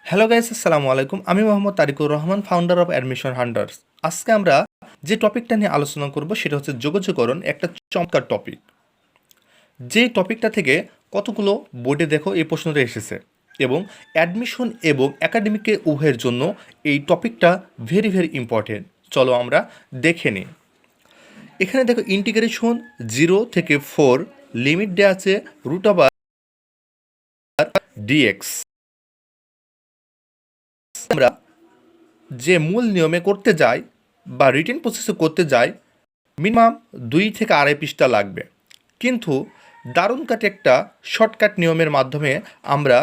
Hello guys, আসসালামু আলাইকুম। আমি Mohammad Tarikur Rahman, founder of admission hunters. আজকে আমরা যে টপিকটা নিয়ে আলোচনা করব সেটা হচ্ছে যোগাযোগকরণ, একটা চমৎকার টপিক। যে টপিকটা থেকে কতগুলো বোর্ডে দেখো এই প্রশ্নটা এসেছে, এবং অ্যাডমিশন এবং একাডেমিকে উভয়ের জন্য এই টপিকটা ভেরি ভেরি ইম্পর্টেন্ট। চলো আমরা দেখে নিই। এখানে দেখো ইন্টিগ্রেশন 0 থেকে 4 লিমিট দেওয়া আছে √/dx। আমরা যে মূল নিয়মে করতে যাই বা রিটেন প্রসেসে করতে যাই, মিনিমাম 2 থেকে 2.5 পৃষ্ঠা লাগবে, কিন্তু দারুণ কাটে একটা শর্টকাট নিয়মের মাধ্যমে আমরা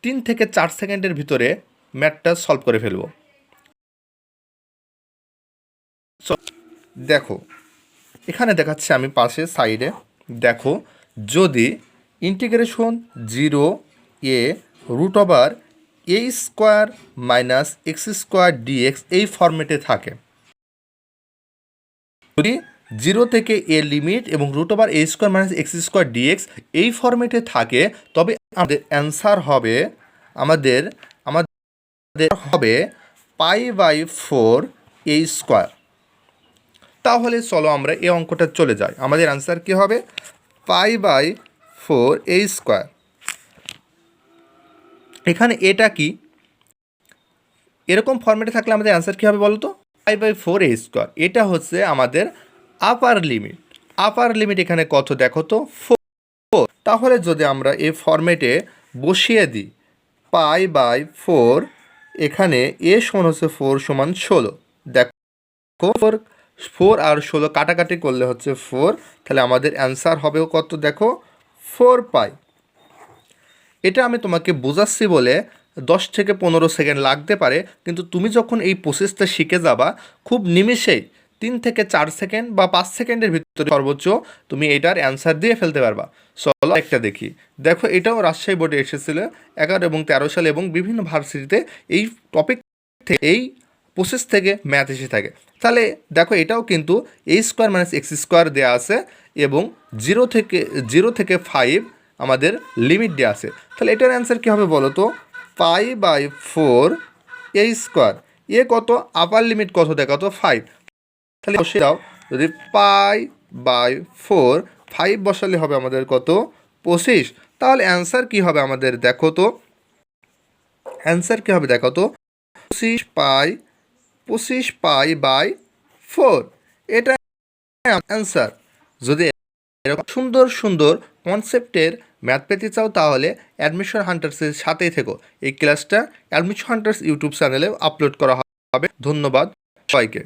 3 থেকে 4 সেকেন্ডের ভিতরে ম্যাথটা সলভ করে ফেলব। দেখো এখানে দেখাচ্ছে, আমি পাশে সাইডে দেখো, যদি ইন্টিগ্রেশন 0 a √a² - x² এই ফরম্যাটে থাকে, যদি 0 থেকে এ লিমিট এবং √a² - x² dx এই ফরম্যাটে থাকে, তবে আমাদের অ্যান্সার হবে আমাদের হবে π/4a²। তাহলে চলো আমরা এই অঙ্কটা চলে যাই। আমাদের অ্যান্সার কি হবে? π/4a²। এখানে এটা কি, এরকম ফরম্যাটে থাকলে আমাদের অ্যান্সার কী হবে বলো তো? π/4a²। এটা হচ্ছে আমাদের আপার লিমিট। আপার লিমিট এখানে কত দেখো তো? 4। তাহলে যদি আমরা এই ফরম্যাটে বসিয়ে দিই π/4, এখানে a সমান হচ্ছে 4 সমান 16। দেখো 4 আর 16 কাটাকাটি করলে হচ্ছে 4, তাহলে আমাদের অ্যান্সার হবে কত দেখো? 4π। এটা আমি তোমাকে বোঝাচ্ছি বলে 10 থেকে 15 সেকেন্ড লাগতে পারে, কিন্তু তুমি যখন এই প্রসেসটা শিখে যাবা, খুব নিমেষেই 3 থেকে 4 সেকেন্ড বা 5 সেকেন্ডের ভিতরে সর্বোচ্চ তুমি এটার অ্যান্সার দিয়ে ফেলতে পারবা। চলো একটা দেখি। দেখো এটাও রাজশাহী বোর্ডে এসেছিল 11 এবং 13 সালে, এবং বিভিন্ন ভার্সিটিতে এই টপিক থেকে, এই প্রসেস থেকে ম্যাথ এসে থাকে। তাহলে দেখো এটাও কিন্তু a² - x² দেওয়া আছে, এবং 0 থেকে 5 আমাদের লিমিট দেওয়া আছে। তাহলে এটার অ্যান্সার কী হবে বলো তো? π/4a²। এ কত? আপার লিমিট কত দেখো তো? 5। তাহলে বসে দাও, যদি π/4 5 বসালে হবে আমাদের কত? 25। তাহলে অ্যান্সার কী হবে আমাদের দেখো তো? অ্যান্সার কী হবে দেখো তো? 25π/4। এটা অ্যান্সার। যদি এরকম সুন্দর সুন্দর কনসেপ্টের ম্যাথ পেতে চাও, তাহলে অ্যাডমিশন হান্টার্সের সাথেই থেকো। এই ক্লাসটা অ্যাডমিশন হান্টার্স ইউটিউব চ্যানেলে আপলোড করা হবে। ধন্যবাদ সবাইকে।